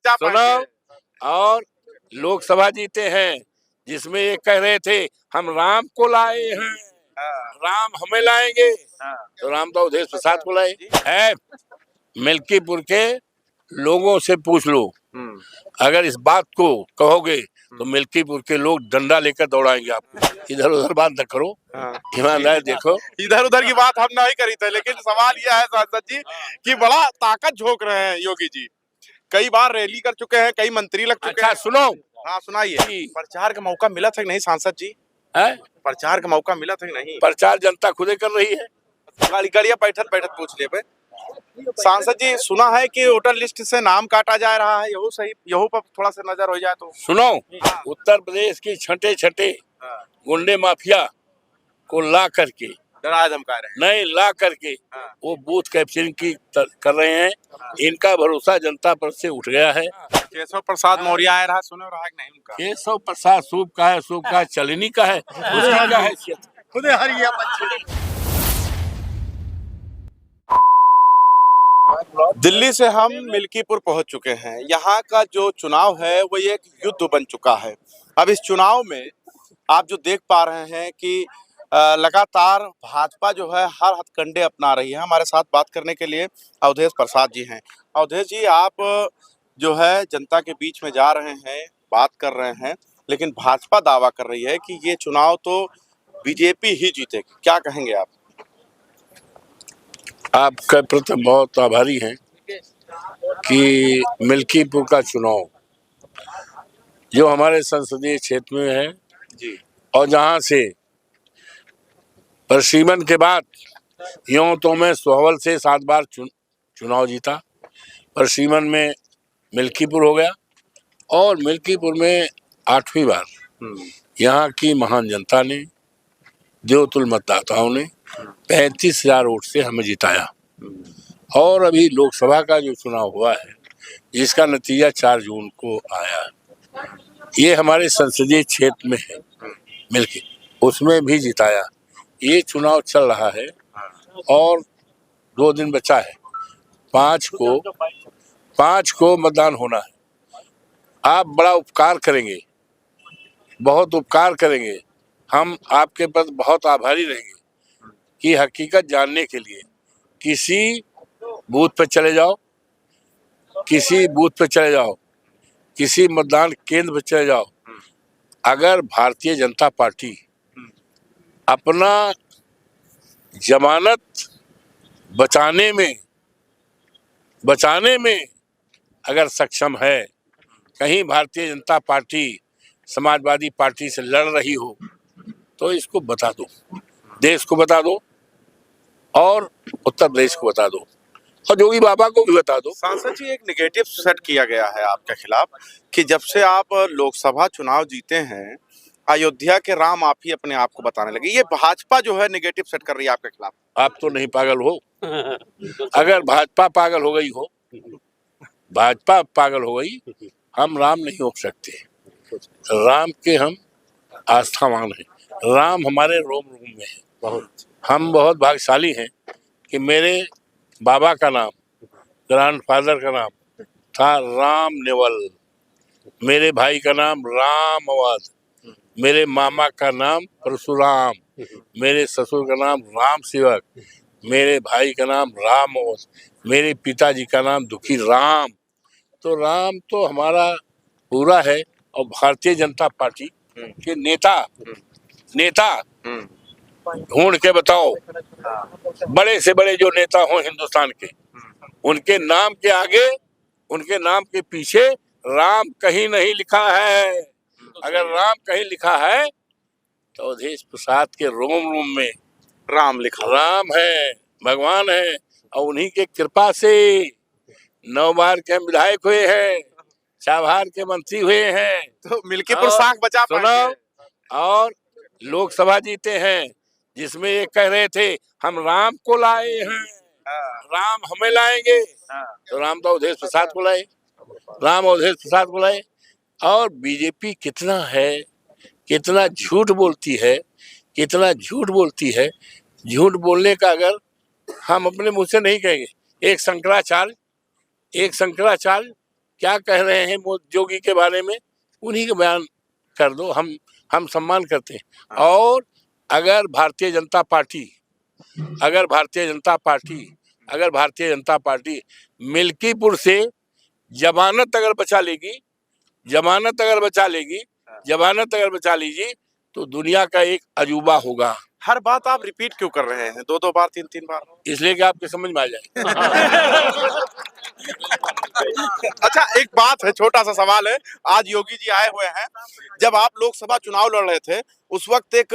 जा सुनो, पाएंगे। और लोकसभा जीते हैं जिसमें ये कह रहे थे हम राम को लाए हैं, राम हमें लाएंगे, तो राम तो अवधेश प्रसाद को लाए है। मिल्कीपुर के लोगों से पूछ लो, अगर इस बात को कहोगे तो मिल्कीपुर के लोग डंडा लेकर दौड़ाएंगे आपको। इधर उधर बात न करो, ईमानदार देखो। इधर उधर की बात हम नहीं करी थे, लेकिन सवाल यह है सांसद जी कि बड़ा ताकत झोंक रहे हैं योगी जी। कई बार रैली कर चुके हैं, कई मंत्री लग चुके हैं। सुनो, हाँ सुनाइए। प्रचार का मौका मिला था कि नहीं सांसद जी? है प्रचार का मौका मिला था कि नहीं? प्रचार जनता खुदे कर रही है। गाड़िया बैठत पूछ ले पे। सांसद जी, सुना है कि वोटर लिस्ट से नाम काटा जा रहा है, यहू सही, यहू पर थोड़ा सा नजर हो जाए तो। सुनो, उत्तर प्रदेश की छठे गुंडे माफिया को ला करके डरा धमका रहे हैं। नहीं, ला करके वो बूथ कैप्चरिंग की कर रहे हैं। इनका भरोसा जनता पर से उठ गया है। केशव प्रसाद मौर्य आया रहा, सुने रहा कि नहीं उनका? केशव प्रसाद सूप का है, सूप का चलनी का है, उसकी क्या हैसियत? खुदे हरिया दिल्ली से हम मिल्कीपुर पहुंच चुके हैं। यहाँ का जो चुनाव है वो एक युद्ध बन चुका है। अब इस चुनाव में आप जो देख पा रहे हैं कि लगातार भाजपा जो है हर हथकंडे अपना रही है। हमारे साथ बात करने के लिए अवधेश प्रसाद जी हैं। अवधेश जी, आप जो है जनता के बीच में जा रहे हैं, बात कर रहे हैं, लेकिन भाजपा दावा कर रही है कि ये चुनाव तो बीजेपी ही जीतेगी। क्या कहेंगे आप? आपका प्रति बहुत आभारी हैं कि मिल्कीपुर का चुनाव जो हमारे संसदीय क्षेत्र में है जी, और जहां से परसीमन के बाद यूं तो मैं सोहवल से 7 बार चुनाव जीता, परसीमन में मिल्कीपुर हो गया और मिल्कीपुर में 8वीं बार यहाँ की महान जनता ने, देवतुल मतदाताओं ने 35,000 वोट से हमें जिताया। और अभी लोकसभा का जो चुनाव हुआ है जिसका नतीजा 4 जून को आया, ये हमारे संसदीय क्षेत्र में है मिल्की, उसमें भी जिताया। ये चुनाव चल रहा है और 2 दिन बचा है। 5 को मतदान होना है। आप बड़ा उपकार करेंगे, बहुत उपकार करेंगे। हम आपके प्रति बहुत आभारी रहेंगे कि हकीकत जानने के लिए किसी बूथ पे चले जाओ, किसी मतदान केंद्र पे चले जाओ। अगर भारतीय जनता पार्टी अपना जमानत बचाने में अगर सक्षम है, कहीं भारतीय जनता पार्टी समाजवादी पार्टी से लड़ रही हो तो इसको बता दो, देश को बता दो और उत्तर प्रदेश को बता दो और योगी बाबा को भी बता दो। सांसद जी, एक नेगेटिव सेट किया गया है आपके खिलाफ कि जब से आप लोकसभा चुनाव जीते हैं, अयोध्या के राम आप ही अपने आप को बताने लगे। ये भाजपा जो है नेगेटिव सेट कर रही है आपके खिलाफ। आप तो नहीं पागल हो? अगर भाजपा पागल हो गई, हम राम नहीं हो सकते। राम के हम आस्थावान हैं, राम हमारे रोम रोम में है। हम बहुत भाग्यशाली हैं कि मेरे बाबा का नाम, ग्रैंडफादर का नाम था राम नेवल, मेरे भाई का नाम राम अवध, मेरे मामा का नाम परशुराम, मेरे ससुर का नाम राम सेवक, मेरे भाई का नाम राम अवध, मेरे पिताजी का नाम दुखी राम। तो राम तो हमारा पूरा है। और भारतीय जनता पार्टी के नेता ढूंढ के बताओ, बड़े से बड़े जो नेता हो हिंदुस्तान के, उनके नाम के आगे, उनके नाम के पीछे राम कहीं नहीं लिखा है। अगर राम कहीं लिखा है तो अवधेश प्रसाद के रोम रोम में राम लिखा, राम है, भगवान है। और उन्हीं के कृपा से 9 बार के हम विधायक हुए हैं, 4 बार के मंत्री हुए हैं। तो मिल्कीपुर साख बचा पाएंगे। और लोकसभा जीते हैं जिसमें ये कह रहे थे हम राम को लाए हैं, राम हमें लाएंगे, तो राम तो अवधेश प्रसाद को लाए। और बीजेपी कितना झूठ बोलती है, झूठ बोलने का अगर हम अपने मुंह से नहीं कहेंगे। एक शंकराचार्य क्या कह रहे हैं योगी के बारे में, उन्हीं के बयान कर दो, हम सम्मान करते हैं। और अगर भारतीय जनता पार्टी मिल्कीपुर से जमानत अगर बचा लेगी तो दुनिया का एक अजूबा होगा। हर बात आप रिपीट क्यों कर रहे हैं, 2-2 बार 3-3 बार? इसलिए कि आपके समझ में आ जाए। अच्छा, एक बात है, छोटा सा सवाल है। आज योगी जी आए हुए हैं। जब आप लोकसभा चुनाव लड़ रहे थे उस वक्त एक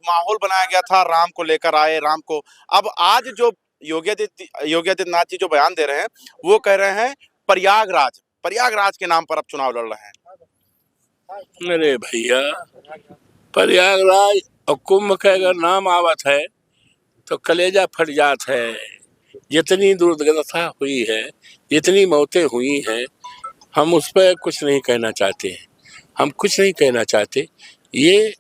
माहौल बनाया गया था, राम को लेकर आए, राम को। अब आज जो योगी आदित्यनाथ जी जो बयान दे रहे हैं वो कह रहे हैं प्रयागराज के नाम पर अब चुनाव लड़ रहे हैं। अरे भैया, प्रयागराज और कुंभ का अगर नाम आवत है तो कलेजा फट जात है। जितनी दुर्दशा हुई है, जितनी मौतें हुई हैं, हम उस पर कुछ नहीं कहना चाहते। ये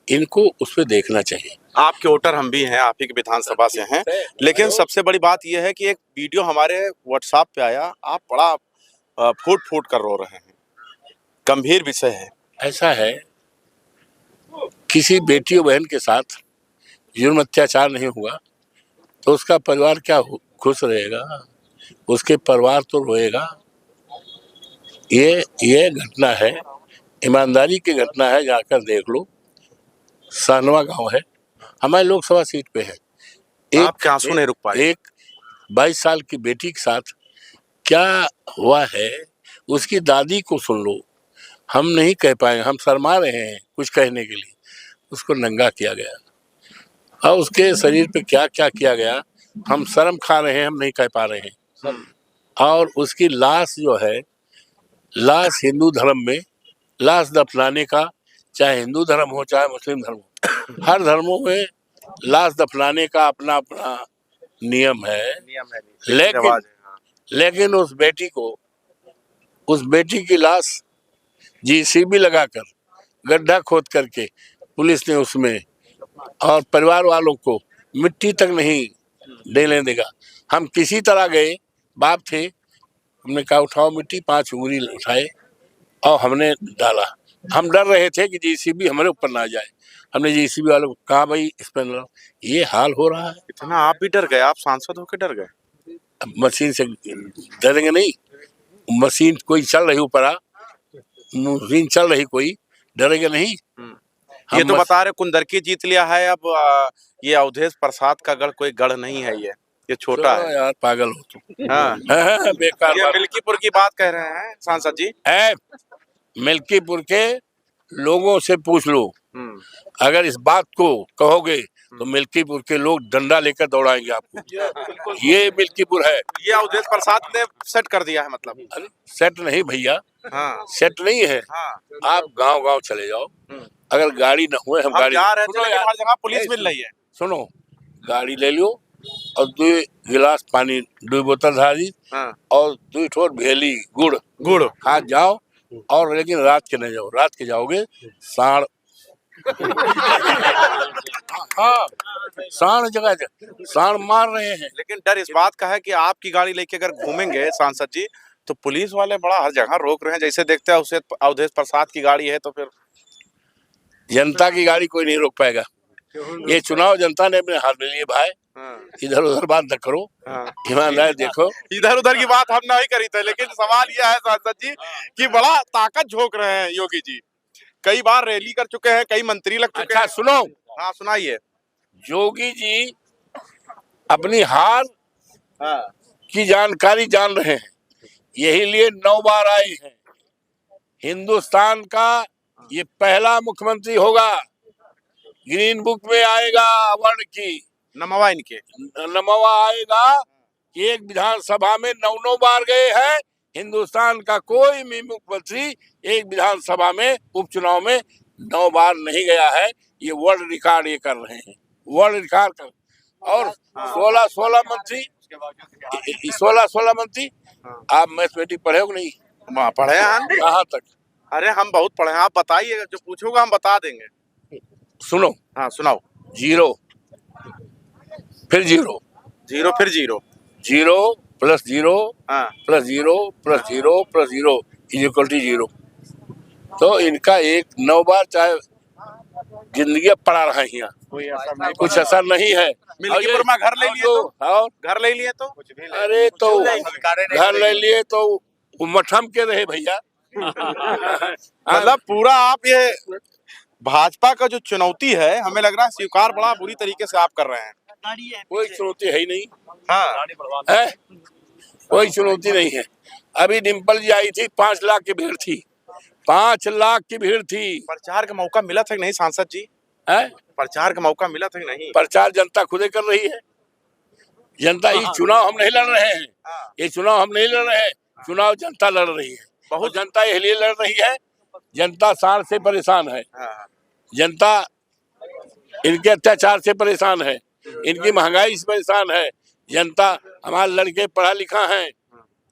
इनको उस पर देखना चाहिए। आपके वोटर हम भी हैं, आप ही की विधानसभा से हैं, लेकिन सबसे बड़ी बात यह है कि एक वीडियो हमारे व्हाट्सएप पे आया, आप बड़ा फूट कर रो रहे हैं। गंभीर विषय है। ऐसा है, किसी बेटी और बहन के साथ जुर्म अत्याचार नहीं हुआ तो उसका परिवार क्या खुश रहेगा? उसके परिवार तो रोएगा। ये घटना है, ईमानदारी की घटना है, जाकर देख लो। सानवा गांव है, हमारे लोकसभा सीट पे है। आपके आंसू नहीं रुक पाए। एक 22 साल की बेटी के साथ क्या हुआ है, उसकी दादी को सुन लो। हम नहीं कह पाएंगे, हम शर्मा रहे हैं कुछ कहने के लिए। उसको नंगा किया गया और उसके शरीर पे क्या क्या किया गया, हम शर्म खा रहे हैं, हम नहीं कह पा रहे हैं। और उसकी लाश जो है, लाश हिंदू धर्म में लाश दफनाने का, चाहे हिंदू धर्म हो चाहे मुस्लिम धर्म हो, हर धर्मों में लाश दफनाने का अपना अपना नियम है। लेकिन उस बेटी की लाश JCB लगाकर गड्ढा खोद करके पुलिस ने उसमें, और परिवार वालों को मिट्टी तक नहीं देने देगा। हम किसी तरह गए, बाप थे, हमने कहा उठाओ मिट्टी, 5 उंगली उठाए और हमने डाला। हम डर रहे थे कि JCB हमारे ऊपर ना जाए। हमने JCB वालों को कहा भाई इस पर ये हाल हो रहा है। इतना आप भी डर गए? आप सांसद होकर डर गए? मशीन से डरेंगे नहीं, मशीन कोई चल रही ऊपर, मशीन चल रही, कोई डरेगा नहीं। ये तो बता रहे कुंदरकी जीत लिया है, अब ये अवधेश प्रसाद का गढ़ कोई गढ़ नहीं है, ये छोटा है। यार पागल हो तुम। हाँ। बेकार। ये मिल्कीपुर की बात कह रहे हैं सांसद जी। मिल्कीपुर के लोगों से पूछ लो, अगर इस बात को कहोगे तो मिल्कीपुर के लोग डंडा लेकर दौड़ाएंगे आपको। ये मिल्कीपुर है। ये अवधेश प्रसाद ने सेट कर दिया है मतलब? अरे सेट नहीं भैया। हाँ। सेट नहीं है। हाँ। आप गांव चले जाओ, अगर गाड़ी न हुए, हम गाड़ी जा रहे थे लेकिन हर जगह पुलिस मिल रही है। सुनो, गाड़ी ले लो और 2 गिलास पानी, 2 बोतल धारी, और 2 ठोर भेली गुड़ हाथ जाओ। और लेकिन रात के नहीं जाओ, रात के जाओगे सांड। हाँ, सांड जगह सांड मार रहे हैं। लेकिन डर इस बात का है कि आपकी गाड़ी लेके अगर घूमेंगे सांसद जी तो पुलिस वाले बड़ा हर जगह रोक रहे हैं। जैसे देखते हैं उसे अवधेश प्रसाद की गाड़ी है तो फिर जनता की गाड़ी कोई नहीं रोक पाएगा। ये चुनाव जनता ने अपने हाथ में लिए भाई। इधर उधर बात न करो, ईमानदार देखो। इधर उधर की बात हम नहीं करी थे, लेकिन सवाल यह है सांसद जी कि बड़ा ताकत झोंक रहे हैं योगी जी। कई बार रैली कर चुके हैं, कई मंत्री लग चुके हैं। सुनो। हाँ सुनाइए। योगी जी अपनी हार की जानकारी जान रहे हैं, यही लिए 9 बार आए हैं। हिंदुस्तान का ये पहला मुख्यमंत्री होगा, ग्रीन बुक में आएगा, वर्ण की नमवा इनके नमवा आएगा कि एक विधानसभा में 9 बार गए हैं। हिंदुस्तान का कोई भी मुख्यमंत्री एक विधानसभा में उपचुनाव में 9 बार नहीं गया है। ये वर्ल्ड रिकॉर्ड ये कर रहे हैं, वर्ल्ड रिकॉर्ड कर। और 16 मंत्री, 16 मंत्री। आप मैथमेटिक्स पढ़े हो नहीं? पढ़े हैं। कहाँ तक? अरे हम बहुत पढ़े हैं, आप बताइए, जो पूछोगा हम बता देंगे। सुनो। हाँ सुनाओ। 0 फिर 0 0 फिर 0 0 प्लस 0 हाँ plus 0 plus 0 plus 0 is equal to 0। तो इनका एक 9 बार चाहे जिंदगी पड़ा रहा है यहाँ, कुछ असर नहीं है। मिल्कीपुर में घर ले लिए तो और घर ले लिए तो अरे तो घर ले लिए तो मठम के रहे भैया। मतलब पूरा आप ये भाजपा का जो चुनौती है, हमें लग रहा है स्वीकार बड़ा बुरी तरीके से आप कर रहे हैं। कोई चुनौती है ही नहीं हाँ है, कोई चुनौती नहीं है। अभी डिम्पल जी आई थी, 5 लाख की भीड़ थी, 5 लाख की भीड़ थी। प्रचार का मौका मिला था कि नहीं सांसद जी? है प्रचार का मौका मिला था कि नहीं? प्रचार जनता खुदे कर रही है। जनता, ये चुनाव हम नहीं लड़ रहे हैं, ये चुनाव हम नहीं लड़ रहे हैं, चुनाव जनता लड़ रही है। बहुत जनता इसलिए लड़ रही है, जनता साल से परेशान है, जनता इनके अत्याचार से परेशान है, इनकी महंगाई से परेशान है। जनता, हमारे लड़के पढ़ा लिखा है,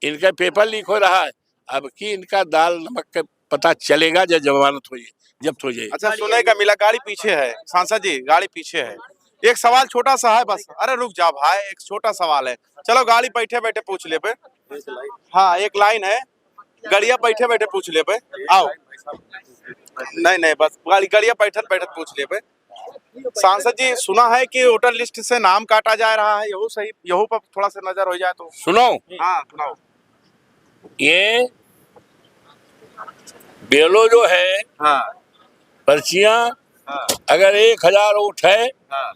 इनका पेपर लीक हो रहा है। अब की इनका दाल नमक का पता चलेगा जब जमानत हो जाए, जब्त हो जाए। अच्छा, सुनने का मिला गाड़ी पीछे है सांसद जी, गाड़ी पीछे है। एक सवाल छोटा सा है बस। अरे रुक जा भाई, एक छोटा सवाल है, चलो गाड़ी बैठे बैठे पूछ ले पे। हाँ, एक लाइन है, गड़िया बैठे बैठे पूछ ले पे। आओ, नहीं बस गड़िया बैठे बैठे पूछ ले पे। सांसद जी, सुना है कि वोटर लिस्ट से नाम काटा जा रहा है, यहू सही? यहू पर थोड़ा सा नजर हो जाए तो। सुनो, हाँ सुनाओ। ये बेलो जो है, हाँ पर्चियां, हाँ अगर 1000 वोट है हाँ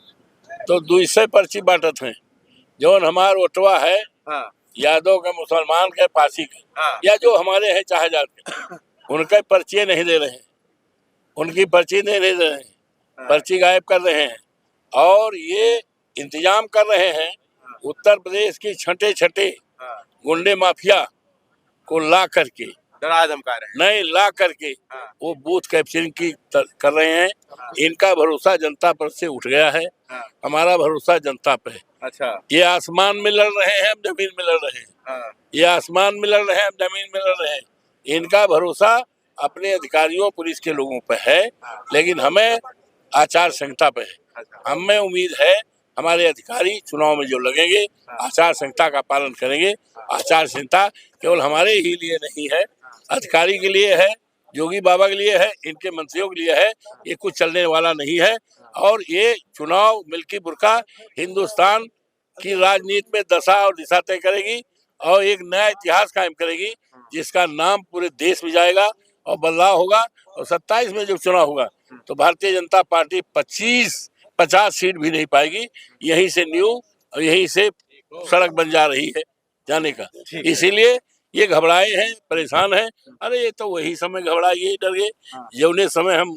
तो 200 पर्ची बांटत हैं। जो हमार वोटवा है, हाँ यादव के, मुसलमान के, पासी के, हाँ। या जो हमारे हैं चाहे जाते, उनके पर्ची नहीं दे रहे हैं, उनकी पर्ची नहीं दे रहे हैं, पर्ची गायब कर रहे हैं। और ये इंतजाम कर रहे हैं उत्तर प्रदेश की छठे गुंडे माफिया को ला करके, डरा धमका रहे हैं। नहीं ला करके वो बूथ कैप्चरिंग की कर रहे हैं। इनका भरोसा जनता पर से उठ गया है, हमारा भरोसा जनता पे है। अच्छा, ये आसमान में लड़ रहे हैं, हम जमीन में लड़ रहे हैं। ये आसमान में लड़ रहे हैं, हम जमीन में लड़ रहे हैं। इनका भरोसा अपने अधिकारियों, पुलिस के लोगों पे है, लेकिन हमें आचार संहिता पे है। हमें उम्मीद है हमारे अधिकारी चुनाव में जो लगेंगे आचार संहिता का पालन करेंगे। आचार संहिता केवल हमारे ही लिए नहीं है, अधिकारी के लिए है, योगी बाबा के लिए है, इनके मंत्रियों के लिए है। ये कुछ चलने वाला नहीं है। और ये चुनाव मिल्कीपुर का हिंदुस्तान की राजनीति में दशा और दिशा तय करेगी और एक नया इतिहास कायम करेगी, जिसका नाम पूरे देश में जाएगा और बदलाव होगा। और 27 में जब चुनाव होगा तो भारतीय जनता पार्टी 50 सीट भी नहीं पाएगी। यहीं से न्यू और यहीं से सड़क बन जा रही है जाने का। इसीलिए ये घबराए हैं, परेशान हैं। अरे ये तो वही समय घबराए, यही डर गए जौने समय हम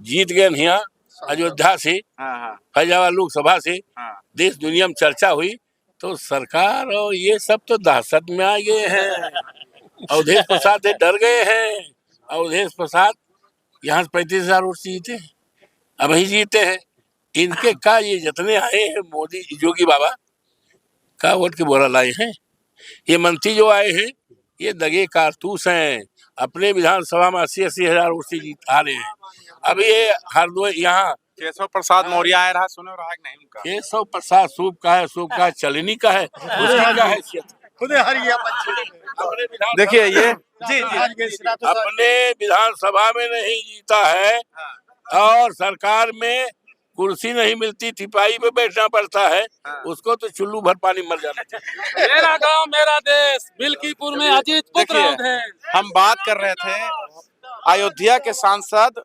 जीत गए यहाँ अयोध्या से, फैजाबाद लोकसभा से, देश दुनिया में चर्चा हुई, तो सरकार और ये सब तो दहशत में आ गए हैं। अवधेश प्रसाद से डर गए हैं। अवधेश प्रसाद यहाँ से 35,000 वोट जीते, अब ही जीते हैं। इनके का ये जितने आए हैं, मोदी योगी बाबा का वोट के बोरा लाए हैं। ये मंत्री जो आए हैं, ये दगे कारतूस हैं। अपने विधानसभा में 80-80 हजार वोट से जीत आ रहे हैं। अब ये हरदोई यहाँ केशव प्रसाद मौर्य आए रहा, सुने रहा कि नहीं उनका? केशव प्रसाद सूप का है, सूप का चलनी का है, उसकी क्या हैसियत? देखिए ये अपने विधानसभा में नहीं जीता है और सरकार में कुर्सी नहीं मिलती, थिपाई पे बैठना पड़ता है। उसको तो चुल्लू भर पानी मर जाना चाहिए। मेरा गांव मेरा देश, मिल्कीपुर में अजीत पुत्र देखिए, हम बात कर रहे थे अयोध्या के सांसद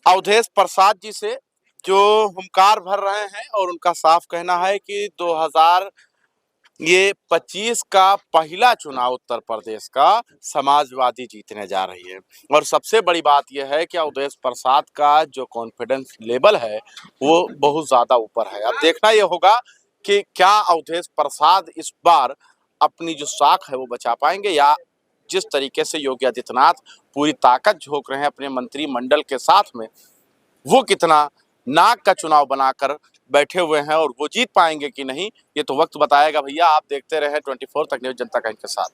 अवधेश प्रसाद जी से, जो हुंकार भर रहे हैं और उनका साफ कहना है कि 2025 का पहला चुनाव उत्तर प्रदेश का समाजवादी जीतने जा रही है। और सबसे बड़ी बात यह है कि अवधेश प्रसाद का जो कॉन्फिडेंस लेवल है वो बहुत ज़्यादा ऊपर है। अब देखना यह होगा कि क्या अवधेश प्रसाद इस बार अपनी जो साख है वो बचा पाएंगे, या जिस तरीके से योगी आदित्यनाथ पूरी ताकत झोंक रहे हैं अपने मंत्रिमंडल के साथ में, वो कितना नाक का चुनाव बनाकर बैठे हुए हैं और वो जीत पाएंगे कि नहीं, ये तो वक्त बताएगा। भैया आप देखते रहे 24 तक न्यूज़, जनता का इनके साथ।